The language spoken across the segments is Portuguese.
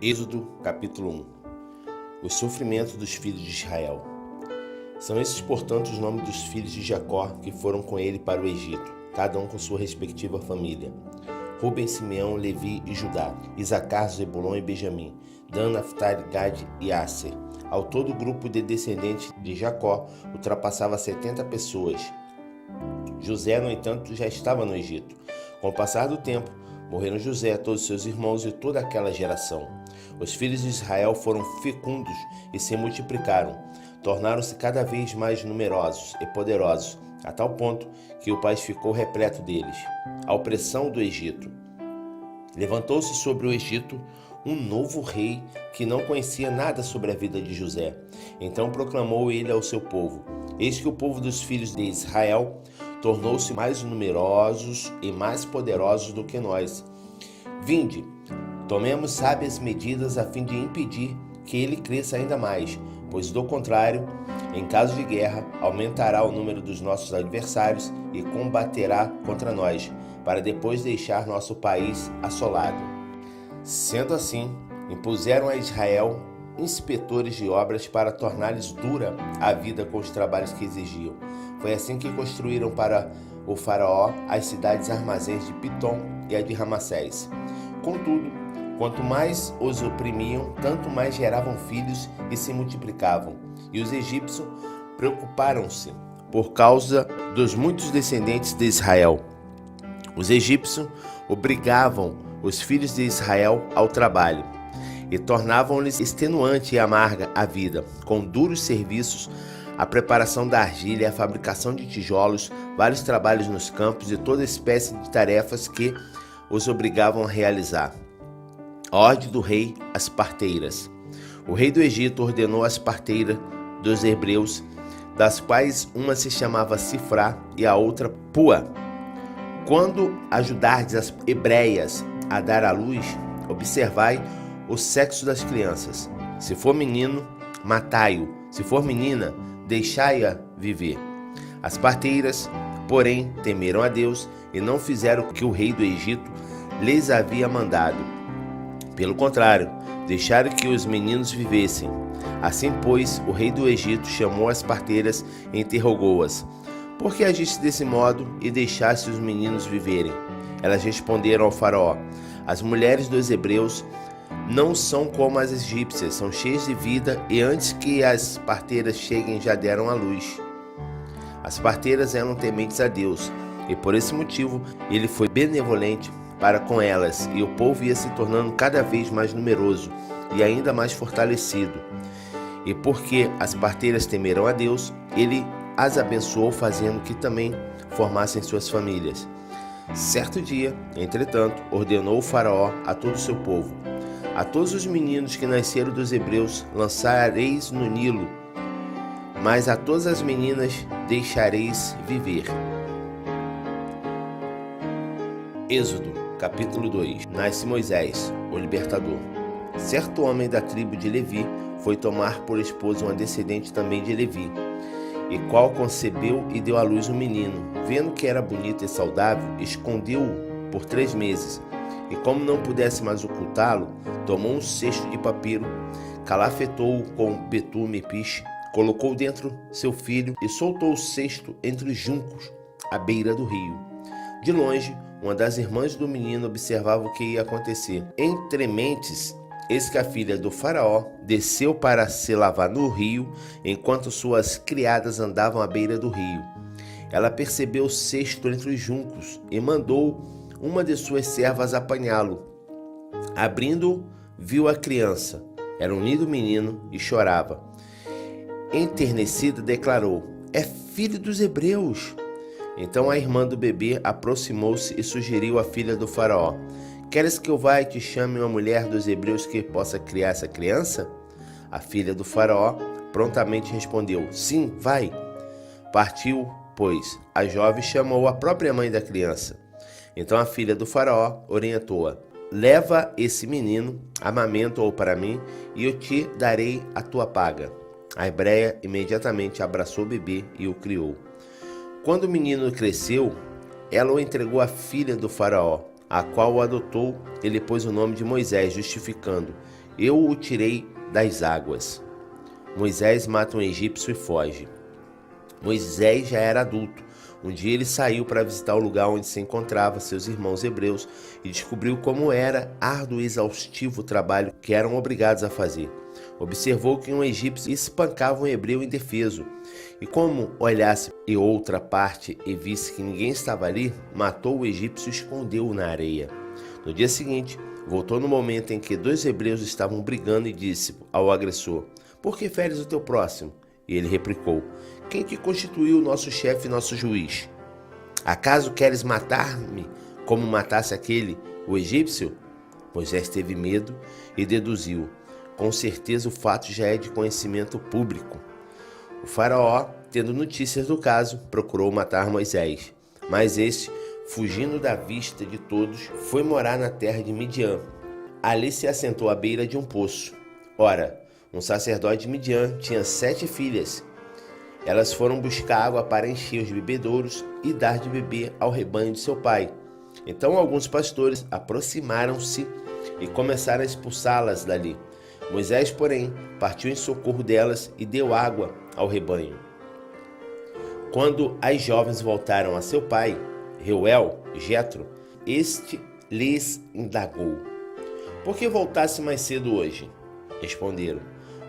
Êxodo, capítulo 1. Os sofrimentos dos filhos de Israel. São esses, portanto, os nomes dos filhos de Jacó que foram com ele para o Egito, cada um com sua respectiva família: Rubem, Simeão, Levi e Judá, Isacar, Zebulon e Benjamim, Dan, Naftali, Gade e Asser. Ao todo, o grupo de descendentes de Jacó ultrapassava 70 pessoas. José, no entanto, já estava no Egito. Com o passar do tempo, morreram José, todos seus irmãos e toda aquela geração. Os filhos de Israel foram fecundos e se multiplicaram. Tornaram-se cada vez mais numerosos e poderosos, a tal ponto que o país ficou repleto deles. A opressão do Egito. Levantou-se sobre o Egito um novo rei que não conhecia nada sobre a vida de José. Então proclamou ele ao seu povo: Eis que o povo dos filhos de Israel tornou-se mais numerosos e mais poderosos do que nós. Vinde, tomemos sábias medidas a fim de impedir que ele cresça ainda mais, pois do contrário, em caso de guerra, aumentará o número dos nossos adversários e combaterá contra nós, para depois deixar nosso país assolado. Sendo assim, impuseram a Israel inspetores de obras para tornar-lhes dura a vida com os trabalhos que exigiam. Foi assim que construíram para o faraó as cidades armazéns de Pitom e a de Ramassés. Contudo, quanto mais os oprimiam, tanto mais geravam filhos e se multiplicavam. E os egípcios preocuparam-se por causa dos muitos descendentes de Israel. Os egípcios obrigavam os filhos de Israel ao trabalho e tornavam-lhes extenuante e amarga a vida, com duros serviços, a preparação da argila e a fabricação de tijolos, vários trabalhos nos campos e toda espécie de tarefas que os obrigavam a realizar. A ordem do rei às parteiras. O rei do Egito ordenou às parteiras dos hebreus, das quais uma se chamava Sifrá e a outra Pua: quando ajudardes as hebreias a dar à luz, observai o sexo das crianças. Se for menino, matai-o. Se for menina, deixai-a viver. As parteiras, porém, temeram a Deus e não fizeram o que o rei do Egito lhes havia mandado. Pelo contrário, deixaram que os meninos vivessem. Assim, pois, o rei do Egito chamou as parteiras e interrogou-as: Por que agiste desse modo e deixaste os meninos viverem? Elas responderam ao faraó: As mulheres dos hebreus não são como as egípcias, são cheias de vida e antes que as parteiras cheguem já deram à luz. As parteiras eram tementes a Deus e por esse motivo ele foi benevolente para com elas e o povo ia se tornando cada vez mais numeroso e ainda mais fortalecido. E porque as parteiras temeram a Deus, ele as abençoou fazendo que também formassem suas famílias. Certo dia, entretanto, ordenou o faraó a todo o seu povo: A todos os meninos que nasceram dos hebreus lançareis no Nilo, mas a todas as meninas deixareis viver. Êxodo, capítulo 2. Nasce Moisés, o libertador. Certo homem da tribo de Levi foi tomar por esposa uma descendente também de Levi, e qual concebeu e deu à luz um menino. Vendo que era bonito e saudável, escondeu-o por 3 meses. E como não pudesse mais ocultá-lo, tomou um cesto de papiro, calafetou-o com betume e piche, colocou dentro seu filho e soltou o cesto entre os juncos, à beira do rio. De longe, uma das irmãs do menino observava o que ia acontecer. Entre mentes, eis que a filha do faraó desceu para se lavar no rio, enquanto suas criadas andavam à beira do rio. Ela percebeu o cesto entre os juncos e mandou uma de suas servas apanhá-lo. Abrindo-o, viu a criança. Era um lindo menino e chorava. Enternecida, declarou: É filho dos hebreus. Então a irmã do bebê aproximou-se e sugeriu à filha do faraó: Queres que eu vá e te chame uma mulher dos hebreus que possa criar essa criança? A filha do faraó prontamente respondeu: Sim, vai. Partiu, pois, a jovem chamou a própria mãe da criança. Então a filha do faraó orientou-a: Leva esse menino, amamenta-o para mim, e eu te darei a tua paga. A hebreia imediatamente abraçou o bebê e o criou. Quando o menino cresceu, ela o entregou à filha do faraó, a qual o adotou e lhe pôs o nome de Moisés, justificando: eu o tirei das águas. Moisés mata um egípcio e foge. Moisés já era adulto. Um dia ele saiu para visitar o lugar onde se encontravam seus irmãos hebreus e descobriu como era árduo e exaustivo o trabalho que eram obrigados a fazer. Observou que um egípcio espancava um hebreu indefeso, e como olhasse em outra parte e visse que ninguém estava ali, matou o egípcio e escondeu-o na areia. No dia seguinte, voltou no momento em que 2 hebreus estavam brigando e disse ao agressor: "Por que feres o teu próximo?" E ele replicou: "Quem te constituiu o nosso chefe e nosso juiz? Acaso queres matar-me como matasse aquele, o egípcio?" Moisés teve medo e deduziu: com certeza o fato já é de conhecimento público. O faraó, tendo notícias do caso, procurou matar Moisés, mas este, fugindo da vista de todos, foi morar na terra de Midian. Ali se assentou à beira de um poço. Ora, um sacerdote de Midian tinha 7 filhas. Elas foram buscar água para encher os bebedouros e dar de beber ao rebanho de seu pai. Então alguns pastores aproximaram-se e começaram a expulsá-las dali. Moisés, porém, partiu em socorro delas e deu água ao rebanho. Quando as jovens voltaram a seu pai, Reuel, Jetro, este lhes indagou: "Por que voltasse mais cedo hoje?" Responderam: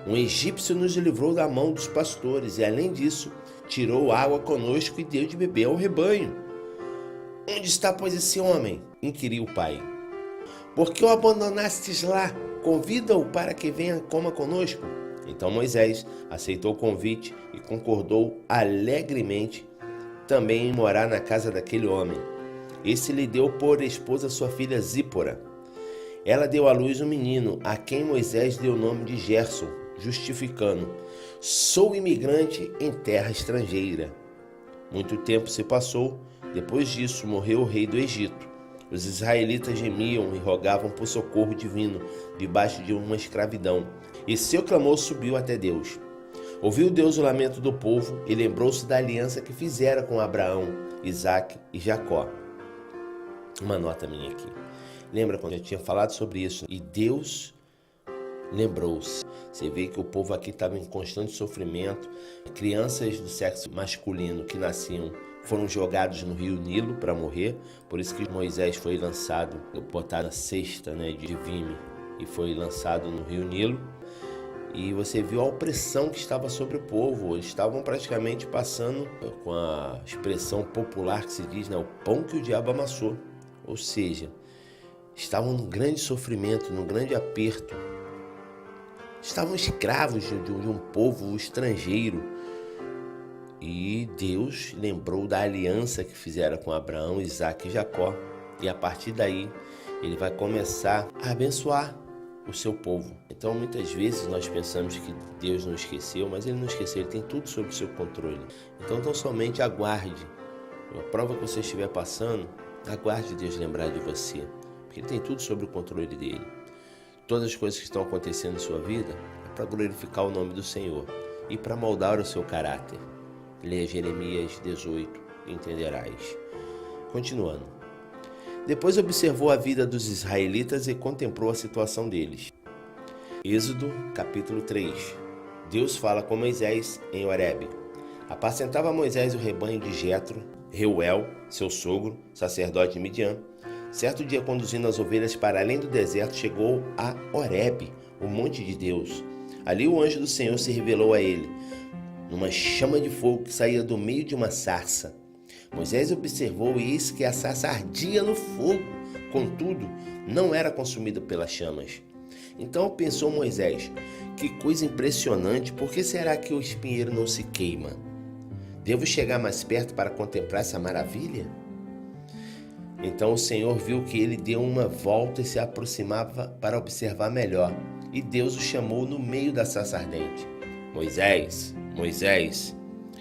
"Um egípcio nos livrou da mão dos pastores e, além disso, tirou água conosco e deu de beber ao rebanho." "Onde está, pois, esse homem?" inquiriu o pai. "Por que o abandonastes lá? Convida-o para que venha e coma conosco." Então Moisés aceitou o convite e concordou alegremente também em morar na casa daquele homem. Esse lhe deu por esposa sua filha Zípora. Ela deu à luz um menino, a quem Moisés deu o nome de Gerson, justificando: "Sou imigrante em terra estrangeira." Muito tempo se passou. Depois disso, morreu o rei do Egito. Os israelitas gemiam e rogavam por socorro divino debaixo de uma escravidão, e seu clamor subiu até Deus. Ouviu Deus o lamento do povo e lembrou-se da aliança que fizera com Abraão, Isaque e Jacó. Uma nota minha aqui. Lembra quando eu tinha falado sobre isso? E Deus lembrou-se. Você vê que o povo aqui estava em constante sofrimento. Crianças do sexo masculino que nasciam foram jogados no rio Nilo para morrer. Por isso que Moisés foi lançado, botaram a cesta, de vime, e foi lançado no rio Nilo. E você viu a opressão que estava sobre o povo. Eles estavam praticamente passando, com a expressão popular que se diz, o pão que o diabo amassou. Ou seja, estavam num grande sofrimento, num grande aperto. Estavam escravos de um povo estrangeiro. E Deus lembrou da aliança que fizera com Abraão, Isaque e Jacó. E a partir daí, ele vai começar a abençoar o seu povo. Então, muitas vezes nós pensamos que Deus não esqueceu, mas ele não esqueceu, ele tem tudo sob o seu controle. Então, somente aguarde. A prova que você estiver passando, aguarde Deus lembrar de você, porque ele tem tudo sob o controle dele. Todas as coisas que estão acontecendo em sua vida é para glorificar o nome do Senhor e para moldar o seu caráter. Leia Jeremias 18 e entenderás. Continuando. Depois observou a vida dos israelitas e contemplou a situação deles. Êxodo, capítulo 3. Deus fala com Moisés em Horebe. Apacentava Moisés o rebanho de Jetro, Reuel, seu sogro, sacerdote de Midian. Certo dia, conduzindo as ovelhas para além do deserto, chegou a Horebe, o monte de Deus. Ali o anjo do Senhor se revelou a ele, numa chama de fogo que saía do meio de uma sarça. Moisés observou e eis que a sarça ardia no fogo, contudo, não era consumida pelas chamas. Então pensou Moisés: que coisa impressionante, por que será que o espinheiro não se queima? Devo chegar mais perto para contemplar essa maravilha? Então o Senhor viu que ele deu uma volta e se aproximava para observar melhor, e Deus o chamou no meio da sarça ardente: Moisés, Moisés.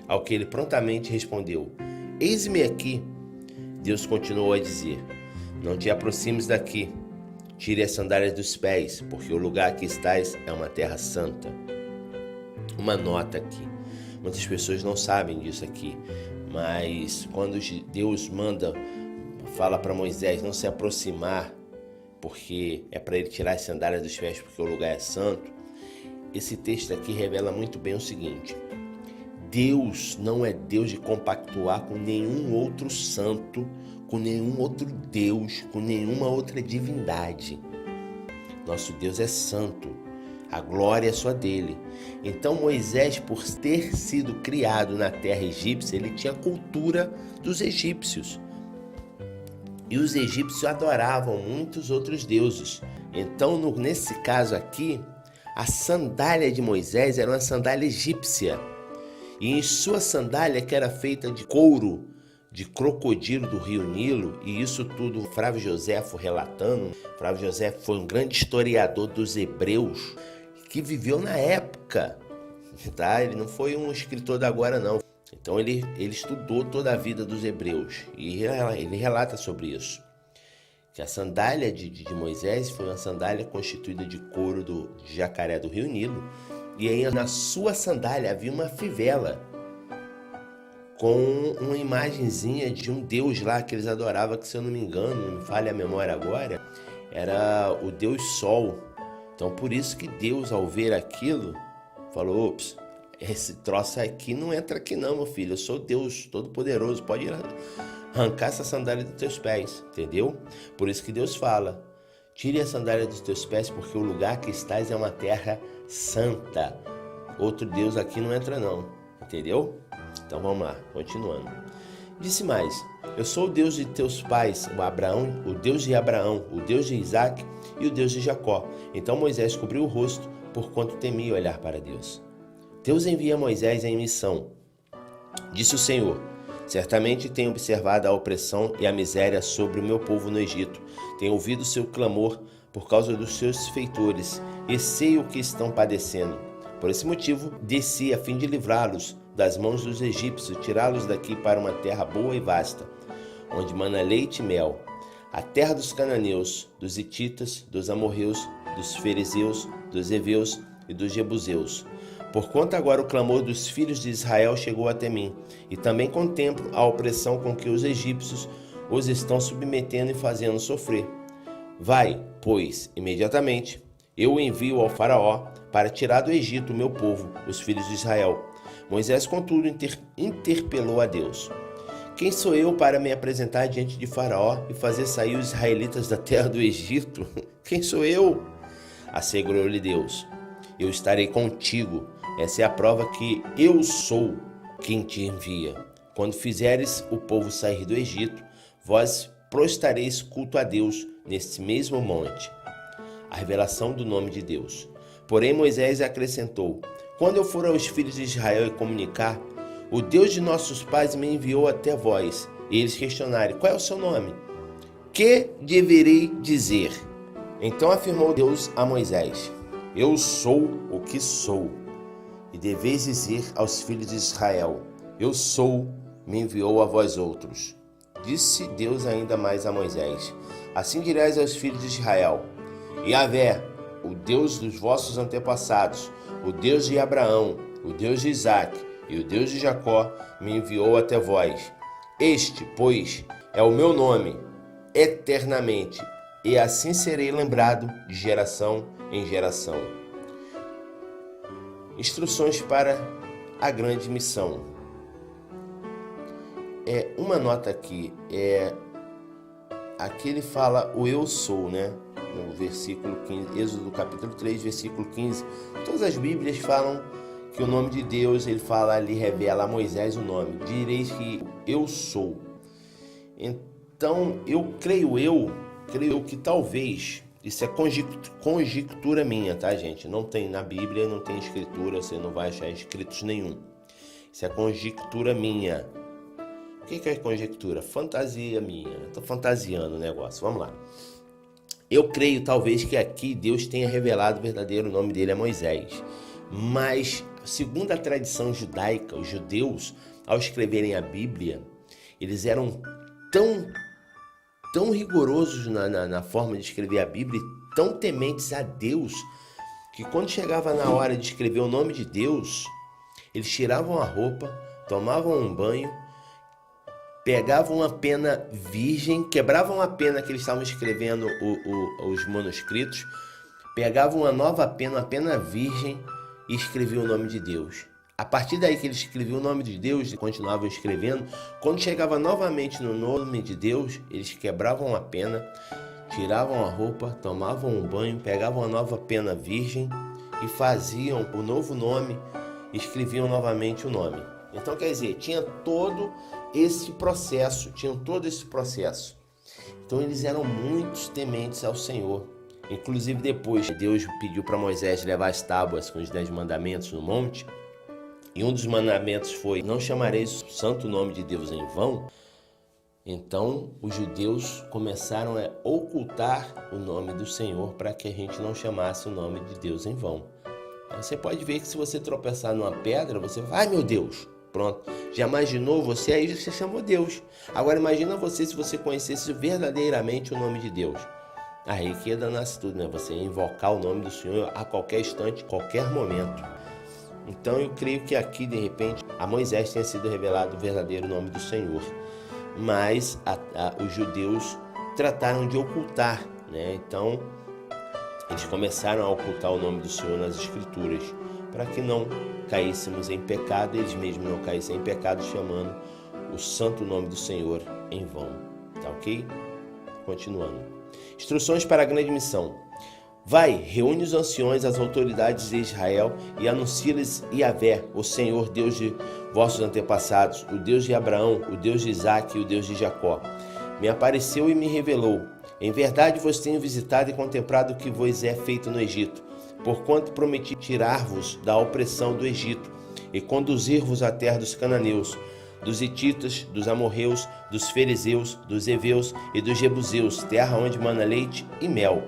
Ao que ele prontamente respondeu: Eis-me aqui. Deus continuou a dizer: Não te aproximes daqui. Tire as sandálias dos pés, porque o lugar que estás é uma terra santa. Uma nota aqui. Muitas pessoas não sabem disso aqui, mas quando Deus fala para Moisés não se aproximar porque é para ele tirar as sandálias dos pés porque o lugar é santo. Esse texto aqui revela muito bem o seguinte: Deus não é Deus de compactuar com nenhum outro santo, com nenhum outro Deus, com nenhuma outra divindade. Nosso Deus é santo, a glória é só dele. Então Moisés, por ter sido criado na terra egípcia, ele tinha a cultura dos egípcios. E os egípcios adoravam muitos outros deuses. Então, nesse caso aqui, a sandália de Moisés era uma sandália egípcia. E em sua sandália, que era feita de couro de crocodilo do rio Nilo, e isso tudo Flávio Joséfo relatando. Flávio Joséfo foi um grande historiador dos hebreus que viveu na época, tá? Ele não foi um escritor da agora, não. Então ele estudou toda a vida dos hebreus e ele relata sobre isso. Que a sandália de Moisés foi uma sandália constituída de couro de jacaré do rio Nilo, e aí na sua sandália havia uma fivela com uma imagenzinha de um deus lá que eles adoravam, que se eu não me engano, não me falha a memória agora, era o deus Sol. Então por isso que Deus, ao ver aquilo, falou: ops, esse troço aqui não entra aqui não, meu filho, eu sou Deus Todo-Poderoso, pode arrancar essa sandália dos teus pés, entendeu? Por isso que Deus fala: tire a sandália dos teus pés, porque o lugar que estás é uma terra santa. Outro Deus aqui não entra não, entendeu? Então vamos lá, continuando. Disse mais: eu sou o Deus de teus pais, o Abraão, o Deus de Abraão, o Deus de Isaac e o Deus de Jacó. Então Moisés cobriu o rosto, porquanto temia olhar para Deus. Deus envia Moisés em missão. Disse o Senhor: certamente tenho observado a opressão e a miséria sobre o meu povo no Egito. Tenho ouvido seu clamor por causa dos seus feitores e sei o que estão padecendo. Por esse motivo, desci a fim de livrá-los das mãos dos egípcios, tirá-los daqui para uma terra boa e vasta, onde mana leite e mel, a terra dos cananeus, dos hititas, dos amorreus, dos ferezeus, dos heveus e dos jebuseus. Porquanto agora o clamor dos filhos de Israel chegou até mim, e também contemplo a opressão com que os egípcios os estão submetendo e fazendo sofrer. Vai, pois, imediatamente, eu o envio ao faraó para tirar do Egito o meu povo, os filhos de Israel. Moisés, contudo, interpelou a Deus: quem sou eu para me apresentar diante de faraó e fazer sair os israelitas da terra do Egito? Quem sou eu? Assegurou-lhe Deus: eu estarei contigo. Essa é a prova que eu sou quem te envia. Quando fizeres o povo sair do Egito, vós prostareis culto a Deus neste mesmo monte. A revelação do nome de Deus. Porém Moisés acrescentou: quando eu for aos filhos de Israel e comunicar, o Deus de nossos pais me enviou até vós, e eles questionarem: qual é o seu nome? Que deverei dizer? Então afirmou Deus a Moisés: eu sou o que sou. E deveis dizer aos filhos de Israel: eu sou, me enviou a vós outros. Disse Deus ainda mais a Moisés: assim dirás aos filhos de Israel: Yahvé, o Deus dos vossos antepassados, o Deus de Abraão, o Deus de Isaac e o Deus de Jacó, me enviou até vós. Este, pois, é o meu nome, eternamente, e assim serei lembrado de geração em geração. Instruções para a grande missão. Uma nota aqui, aqui ele fala o eu sou, né? No versículo 15, Êxodo capítulo 3, versículo 15. Todas as Bíblias falam que o nome de Deus, ele fala ali, revela a Moisés o nome. Direis que eu sou. Então, eu creio que talvez, isso é conjectura minha, tá, gente? Não tem na Bíblia, não tem escritura, você não vai achar escritos nenhum. Isso é conjectura minha. O que é conjectura? Fantasia minha. Estou fantasiando o negócio. Vamos lá. Eu creio, talvez, que aqui Deus tenha revelado o verdadeiro nome dele a Moisés. Mas, segundo a tradição judaica, os judeus, ao escreverem a Bíblia, eles eram tão rigorosos na forma de escrever a Bíblia, tão tementes a Deus, que quando chegava na hora de escrever o nome de Deus, eles tiravam a roupa, tomavam um banho, pegavam uma pena virgem, quebravam a pena que eles estavam escrevendo os manuscritos, pegavam uma nova pena, uma pena virgem, e escreviam o nome de Deus. A partir daí que eles escreviam o nome de Deus e continuavam escrevendo, quando chegava novamente no nome de Deus, eles quebravam a pena, tiravam a roupa, tomavam um banho, pegavam a nova pena virgem e faziam o novo nome, escreviam novamente o nome. Então, quer dizer, tinham todo esse processo. Então, eles eram muito tementes ao Senhor. Inclusive, depois, Deus pediu para Moisés levar as tábuas com os 10 mandamentos no monte. E um dos mandamentos foi: não chamareis o santo nome de Deus em vão. Então, os judeus começaram a ocultar o nome do Senhor para que a gente não chamasse o nome de Deus em vão. Você pode ver que se você tropeçar numa pedra, você vai, ai meu Deus, pronto. Já imaginou você aí, você chamou Deus. Agora imagina você se você conhecesse verdadeiramente o nome de Deus. Aí que nasce tudo, né? Você invocar o nome do Senhor a qualquer instante, qualquer momento. Então eu creio que aqui, de repente, a Moisés tenha sido revelado o verdadeiro nome do Senhor. Mas os judeus trataram de ocultar, né? Então, eles começaram a ocultar o nome do Senhor nas Escrituras, para que não caíssemos em pecado, eles mesmos não caíssem em pecado, chamando o santo nome do Senhor em vão. Tá ok? Continuando. Instruções para a grande missão. Vai, reúne os anciões, as autoridades de Israel e anuncia-lhes Yahvé, o Senhor, Deus de vossos antepassados, o Deus de Abraão, o Deus de Isaque e o Deus de Jacó. Me apareceu e me revelou. Em verdade vos tenho visitado e contemplado o que vos é feito no Egito, porquanto prometi tirar-vos da opressão do Egito e conduzir-vos à terra dos cananeus, dos hititas, dos amorreus, dos fariseus, dos heveus e dos jebuseus, terra onde mana leite e mel.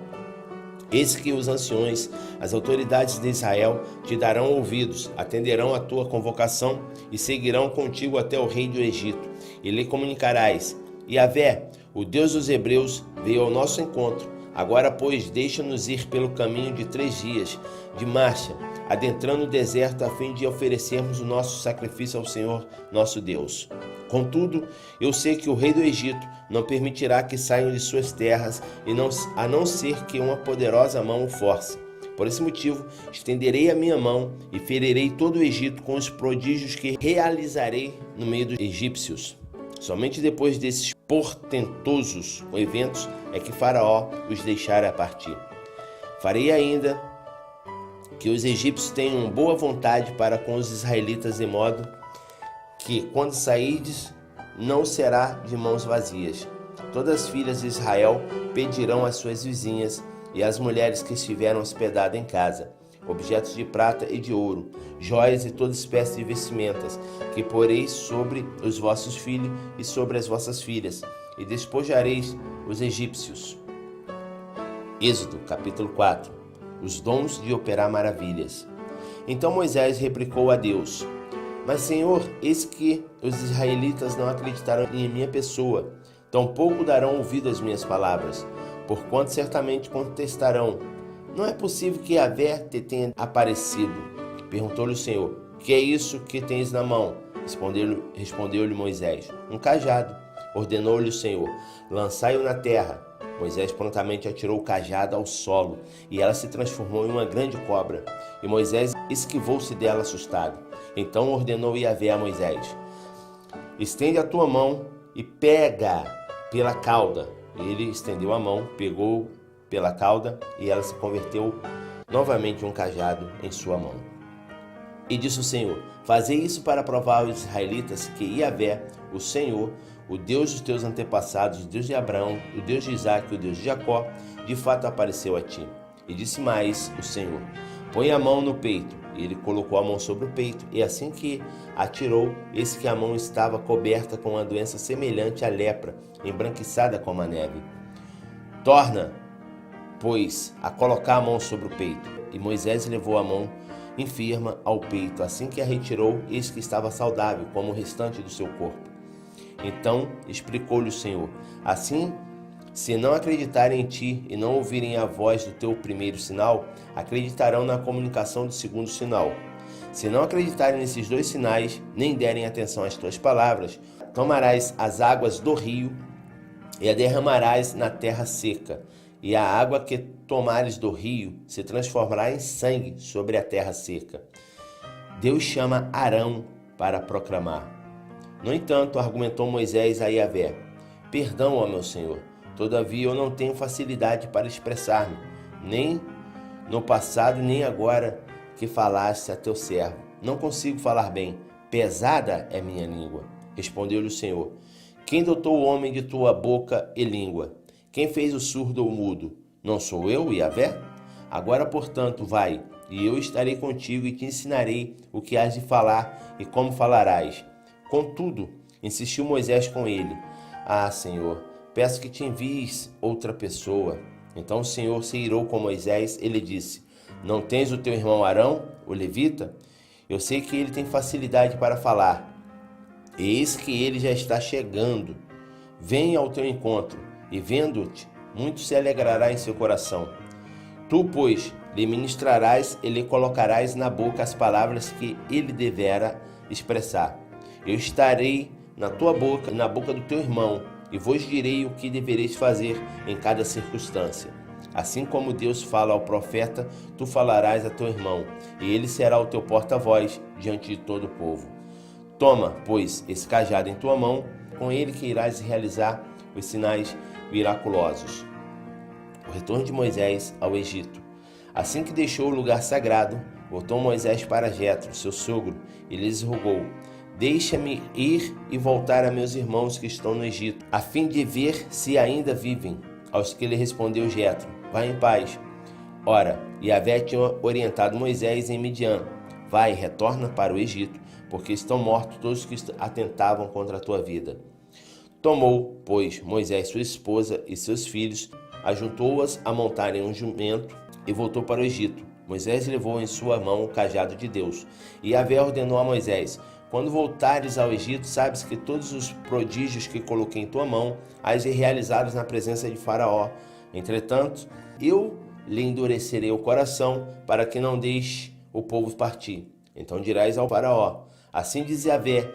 Eis que os anciões, as autoridades de Israel, te darão ouvidos, atenderão a tua convocação e seguirão contigo até o rei do Egito. E lhe comunicarás: Yahvé, o Deus dos hebreus, veio ao nosso encontro. Agora, pois, deixa-nos ir pelo caminho de 3 dias de marcha, adentrando o deserto, a fim de oferecermos o nosso sacrifício ao Senhor, nosso Deus. Contudo, eu sei que o rei do Egito não permitirá que saiam de suas terras, a não ser que uma poderosa mão o force. Por esse motivo, estenderei a minha mão e ferirei todo o Egito com os prodígios que realizarei no meio dos egípcios. Somente depois desses portentosos eventos é que Faraó os deixará partir. Farei ainda que os egípcios tenham boa vontade para com os israelitas, de modo que, quando sairdes, não será de mãos vazias. Todas as filhas de Israel pedirão às suas vizinhas e às mulheres que estiveram hospedadas em casa objetos de prata e de ouro, joias e toda espécie de vestimentas, que poreis sobre os vossos filhos e sobre as vossas filhas, e despojareis os egípcios. Êxodo, capítulo 4. Os dons de operar maravilhas. Então Moisés replicou a Deus: Mas, Senhor, eis que os israelitas não acreditaram em minha pessoa, tampouco darão ouvido às minhas palavras, porquanto certamente contestarão: Não é possível que Yahvé te tenha aparecido. Perguntou-lhe o Senhor: Que é isso que tens na mão? Respondeu-lhe Moisés: Um cajado. Ordenou-lhe o Senhor: Lançai-o na terra. Moisés prontamente atirou o cajado ao solo, e ela se transformou em uma grande cobra. E Moisés esquivou-se dela assustado. Então ordenou Yahvé a Moisés: Estende a tua mão e pega pela cauda. Ele estendeu a mão, pegou pela cauda, e ela se converteu novamente em um cajado em sua mão. E disse o Senhor: Fazei isso para provar aos israelitas que Yahvé, o Senhor, o Deus dos teus antepassados, o Deus de Abraão, o Deus de Isaque, o Deus de Jacó, de fato apareceu a ti. E disse mais o Senhor: Põe a mão no peito. E ele colocou a mão sobre o peito, e assim que atirou, eis que a mão estava coberta com uma doença semelhante à lepra, embranquiçada como a neve. Torna, pois, a colocar a mão sobre o peito. E Moisés levou a mão enferma ao peito. Assim que a retirou, eis que estava saudável, como o restante do seu corpo. Então explicou-lhe o Senhor: Assim, se não acreditarem em ti e não ouvirem a voz do teu primeiro sinal, acreditarão na comunicação do segundo sinal. Se não acreditarem nesses 2 sinais, nem derem atenção às tuas palavras, tomarás as águas do rio e a derramarás na terra seca, e a água que tomares do rio se transformará em sangue sobre a terra seca. Deus chama Arão para proclamar. No entanto, argumentou Moisés a Yahvé: perdão, ó meu Senhor, todavia eu não tenho facilidade para expressar-me, nem no passado nem agora que falaste a teu servo. Não consigo falar bem, pesada é minha língua. Respondeu-lhe o Senhor: quem dotou o homem de tua boca e língua? Quem fez o surdo ou o mudo? Não sou eu, Yahvé? Agora, portanto, vai, e eu estarei contigo e te ensinarei o que hás de falar e como falarás. Contudo, insistiu Moisés com ele: ah, Senhor, peço que te envies outra pessoa. Então o Senhor se irou com Moisés e lhe disse: não tens o teu irmão Arão, o levita? Eu sei que ele tem facilidade para falar. Eis que ele já está chegando. Venha ao teu encontro, e vendo-te, muito se alegrará em seu coração. Tu, pois, lhe ministrarás e lhe colocarás na boca as palavras que ele devera expressar. Eu estarei na tua boca e na boca do teu irmão, e vos direi o que devereis fazer em cada circunstância. Assim como Deus fala ao profeta, tu falarás a teu irmão, e ele será o teu porta-voz diante de todo o povo. Toma, pois, esse cajado em tua mão, com ele que irás realizar os sinais miraculosos. O retorno de Moisés ao Egito. Assim que deixou o lugar sagrado, voltou Moisés para Jetro, seu sogro, e lhes rogou: deixa-me ir e voltar a meus irmãos que estão no Egito, a fim de ver se ainda vivem. Aos que lhe respondeu Jetro: vai em paz. Ora, Yahvé tinha orientado Moisés em Midian: vai, retorna para o Egito, porque estão mortos todos os que atentavam contra a tua vida. Tomou, pois, Moisés sua esposa e seus filhos, ajuntou-as a montarem um jumento e voltou para o Egito. Moisés levou em sua mão o cajado de Deus. E Yahvé ordenou a Moisés: quando voltares ao Egito, sabes que todos os prodígios que coloquei em tua mão, hás de realizá-los na presença de Faraó. Entretanto, eu lhe endurecerei o coração, para que não deixe o povo partir. Então dirás ao Faraó: assim diz Yahvé,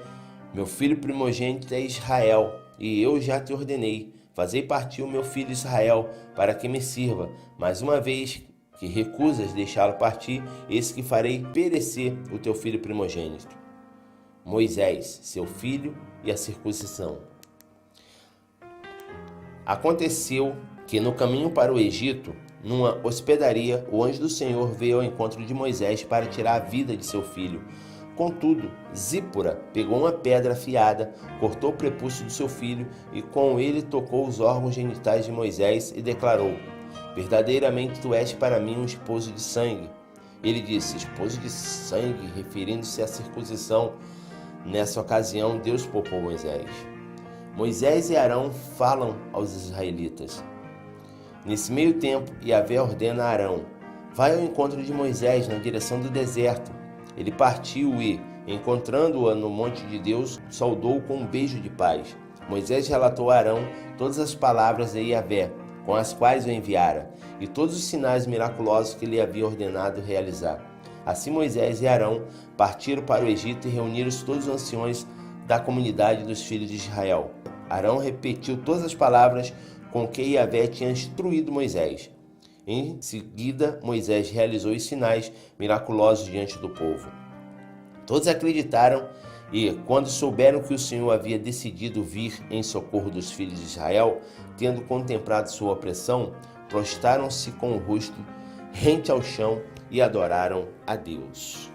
meu filho primogênito é Israel, e eu já te ordenei: fazei partir o meu filho Israel, para que me sirva. Mas uma vez que recusas deixá-lo partir, eis que farei perecer o teu filho primogênito. Moisés, seu filho, e a circuncisão. Aconteceu que no caminho para o Egito, numa hospedaria, o anjo do Senhor veio ao encontro de Moisés para tirar a vida de seu filho. Contudo, Zípora pegou uma pedra afiada, cortou o prepúcio do seu filho e com ele tocou os órgãos genitais de Moisés e declarou: verdadeiramente tu és para mim um esposo de sangue. Ele disse: esposo de sangue, referindo-se à circuncisão. Nessa ocasião, Deus poupou Moisés. Moisés e Arão falam aos israelitas. Nesse meio tempo, Yahvé ordena a Arão: vai ao encontro de Moisés na direção do deserto. Ele partiu e, encontrando-o no monte de Deus, saudou-o com um beijo de paz. Moisés relatou a Arão todas as palavras de Yahvé, com as quais o enviara, e todos os sinais miraculosos que lhe havia ordenado realizar. Assim Moisés e Arão partiram para o Egito e reuniram todos os anciões da comunidade dos filhos de Israel. Arão repetiu todas as palavras com que Yahvé tinha instruído Moisés. Em seguida, Moisés realizou os sinais miraculosos diante do povo. Todos acreditaram e, quando souberam que o Senhor havia decidido vir em socorro dos filhos de Israel, tendo contemplado sua opressão, prostraram-se com o rosto rente ao chão e adoraram a Deus.